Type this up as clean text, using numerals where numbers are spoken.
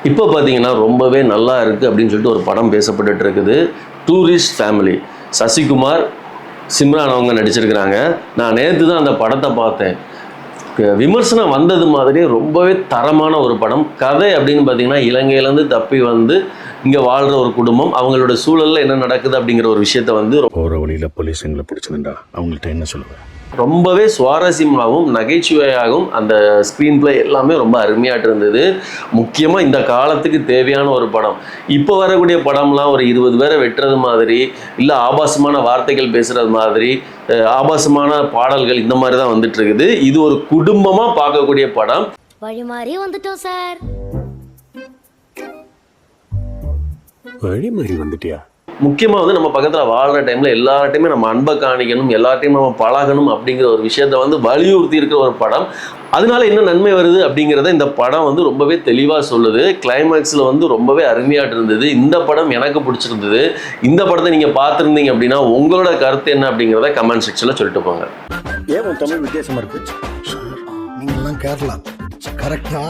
இப்போ பார்த்தீங்கன்னா ரொம்பவே நல்லா இருக்குது அப்படின்னு சொல்லிட்டு ஒரு படம் பேசப்பட்டுட்டு இருக்குது. Tourist family. சசிகுமார், சிம்ரான் அவங்க நடிச்சிருக்கிறாங்க. நான் நேற்று தான் அந்த படத்தை பார்த்தேன். விமர்சனம் வந்தது மாதிரி ரொம்பவே தரமான ஒரு படம். கதை அப்படின்னு பார்த்தீங்கன்னா இலங்கையிலேருந்து தப்பி வந்து இங்கே வாழ்கிற ஒரு குடும்பம், அவங்களோட சூழலில் என்ன நடக்குது அப்படிங்கிற ஒரு விஷயத்த வந்து போகிற வழியில் போலீஸ் எங்களை பிடிச்சிருந்தா அவங்கள்ட்ட என்ன சொல்லுவேன்? ரொம்பவே சுவாரஸ்யமாகவும் நகைச்சுவையாகவும் அந்த ஸ்க்ரீன் பிளே எல்லாமே ரொம்ப அருமையாட்டு இருந்தது. முக்கியமாக இந்த காலத்துக்கு தேவையான ஒரு படம். இப்போ வரக்கூடிய படம்லாம் ஒரு 20 பேரை வெட்டுறது மாதிரி, இல்லை ஆபாசமான வார்த்தைகள் பேசுகிறது மாதிரி, ஆபாசமான பாடல்கள் இந்த மாதிரி தான் வந்துட்டு இருக்குது. இது ஒரு குடும்பமாக பார்க்கக்கூடிய படம். வழி மாறி வந்துட்டோம் சார். வழி மாறி வந்துட்டியா? முக்கியமாக வந்து நம்ம பக்கத்தில் வாழ்கிற டைமில் எல்லார்ட்டையுமே நம்ம அன்பை காணிக்கணும், எல்லார்ட்டையும் நம்ம பழகணும் அப்படிங்கிற ஒரு விஷயத்த வந்து வலியுறுத்தி இருக்கிற ஒரு படம். அதனால என்ன நன்மை வருது அப்படிங்கிறத இந்த படம் வந்து ரொம்பவே தெளிவாக சொல்லுது. கிளைமேக்ஸில் வந்து ரொம்பவே அருமையாட்டு இருந்தது. இந்த படம் எனக்கு பிடிச்சிருந்தது. இந்த படத்தை நீங்கள் பார்த்துருந்தீங்க அப்படின்னா உங்களோட கருத்து என்ன அப்படிங்கிறத கமெண்ட் செக்ஷனில் சொல்லிட்டு போங்க. ஏன் தமிழ் வித்தியாசமாக இருக்கு? நீங்கள்லாம் கேரளா கரெக்டா?